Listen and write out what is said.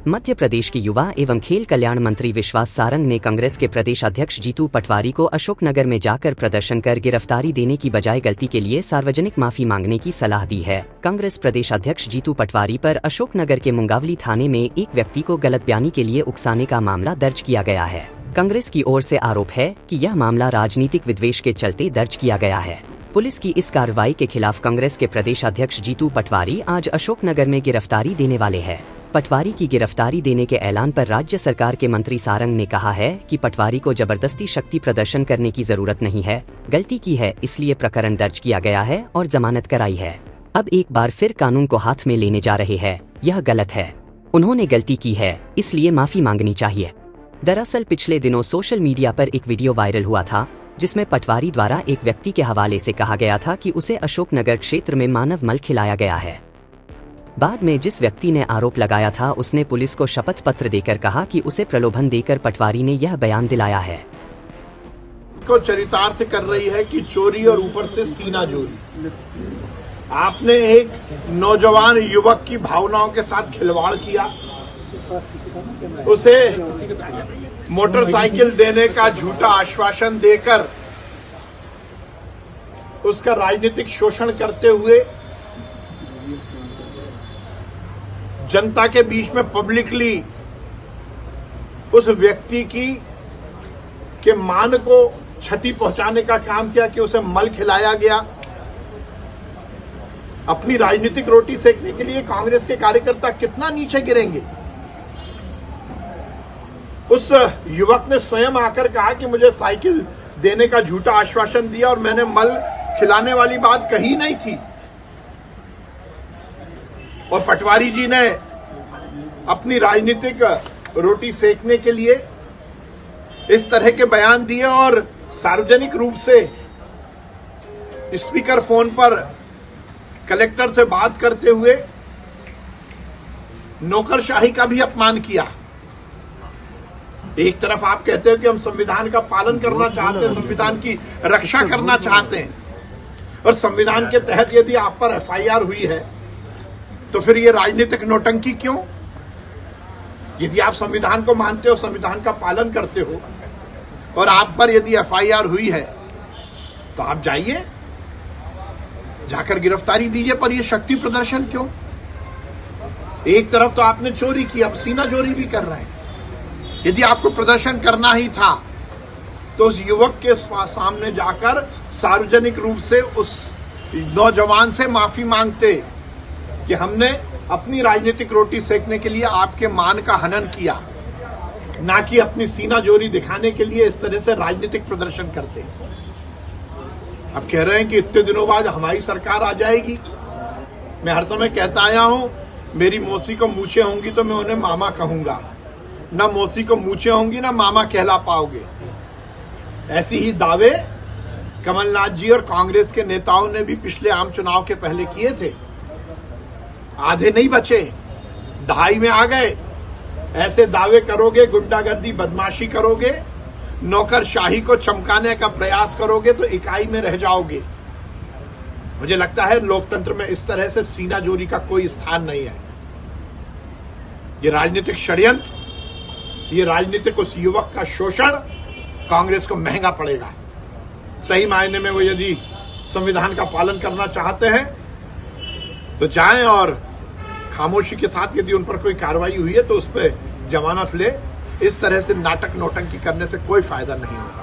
मध्य प्रदेश के युवा एवं खेल कल्याण मंत्री विश्वास सारंग ने कांग्रेस के प्रदेश अध्यक्ष जीतू पटवारी को अशोकनगर में जाकर प्रदर्शन कर गिरफ्तारी देने की बजाय गलती के लिए सार्वजनिक माफी मांगने की सलाह दी है। कांग्रेस प्रदेश अध्यक्ष जीतू पटवारी पर अशोकनगर के मुंगावली थाने में एक व्यक्ति को गलत बयानी के लिए उकसाने का मामला दर्ज किया गया है। कांग्रेस की ओर से आरोप है कि यह मामला राजनीतिक विद्वेष के चलते दर्ज किया गया है। पुलिस की इस कार्रवाई के खिलाफ कांग्रेस के प्रदेश अध्यक्ष जीतू पटवारी आज अशोकनगर में गिरफ्तारी देने वाले हैं। पटवारी की गिरफ्तारी देने के ऐलान पर राज्य सरकार के मंत्री सारंग ने कहा है कि पटवारी को जबरदस्ती शक्ति प्रदर्शन करने की जरूरत नहीं है, गलती की है इसलिए प्रकरण दर्ज किया गया है और जमानत कराई है। अब एक बार फिर कानून को हाथ में लेने जा रहे हैं, यह गलत है। उन्होंने गलती की है इसलिए माफी मांगनी चाहिए। दरअसल पिछले दिनों सोशल मीडिया पर एक वीडियो वायरल हुआ था जिसमें पटवारी द्वारा एक व्यक्ति के हवाले से कहा गया था कि उसे अशोकनगर क्षेत्र में मानव मल खिलाया गया है। बाद में जिस व्यक्ति ने आरोप लगाया था उसने पुलिस को शपथ पत्र देकर कहा कि उसे प्रलोभन देकर पटवारी ने यह बयान दिलाया है। को चरितार्थ कर रही है कि चोरी और ऊपर से सीना जोरी। आपने एक नौजवान युवक की भावनाओं के साथ खिलवाड़ किया, उसे मोटरसाइकिल देने का झूठा आश्वासन देकर उसका राजनीतिक शोषण करते हुए जनता के बीच में पब्लिकली उस व्यक्ति के मान को क्षति पहुंचाने का काम किया कि उसे मल खिलाया गया। अपनी राजनीतिक रोटी सेकने के लिए कांग्रेस के कार्यकर्ता कितना नीचे गिरेंगे। उस युवक ने स्वयं आकर कहा कि मुझे साइकिल देने का झूठा आश्वासन दिया और मैंने मल खिलाने वाली बात कही नहीं थी। और पटवारी जी ने अपनी राजनीतिक रोटी सेकने के लिए इस तरह के बयान दिए और सार्वजनिक रूप से स्पीकर फोन पर कलेक्टर से बात करते हुए नौकरशाही का भी अपमान किया। एक तरफ आप कहते हो कि हम संविधान का पालन करना चाहते हैं, संविधान की रक्षा करना चाहते हैं, और संविधान के तहत यदि आप पर एफआईआर हुई है तो फिर ये राजनीतिक नौटंकी क्यों? यदि आप संविधान को मानते हो, संविधान का पालन करते हो और आप पर यदि एफआईआर हुई है तो आप जाइए, जाकर गिरफ्तारी दीजिए, पर ये शक्ति प्रदर्शन क्यों? एक तरफ तो आपने चोरी की, अब सीना चोरी भी कर रहे हैं। यदि आपको प्रदर्शन करना ही था तो उस युवक के सामने जाकर सार्वजनिक रूप से उस नौजवान से माफी मांगते कि हमने अपनी राजनीतिक रोटी सेकने के लिए आपके मान का हनन किया, ना कि अपनी सीना जोरी दिखाने के लिए इस तरह से राजनीतिक प्रदर्शन करते। अब कह रहे हैं कि इतने दिनों बाद हमारी सरकार आ जाएगी। मैं हर समय कहता आया हूं, मेरी मौसी को मूछें होंगी तो मैं उन्हें मामा कहूंगा, ना मौसी को मूछें होंगी ना मामा कहला पाओगे। ऐसी ही दावे कमलनाथ जी और कांग्रेस के नेताओं ने भी पिछले आम चुनाव के पहले किए थे। आधे नहीं बचे, दहाई में आ गए। ऐसे दावे करोगे, गुंडागर्दी बदमाशी करोगे, नौकरशाही को चमकाने का प्रयास करोगे तो इकाई में रह जाओगे। मुझे लगता है लोकतंत्र में इस तरह से सीना जोरी का कोई स्थान नहीं है। ये राजनीतिक षड्यंत्र, ये राजनीतिक उस युवक का शोषण कांग्रेस को महंगा पड़ेगा। सही मायने में वो यदि संविधान का पालन करना चाहते हैं तो जाएं और खामोशी के साथ यदि उन पर कोई कार्रवाई हुई है तो उस पर जमानत ले। इस तरह से नाटक नौटंकी करने से कोई फायदा नहीं होगा।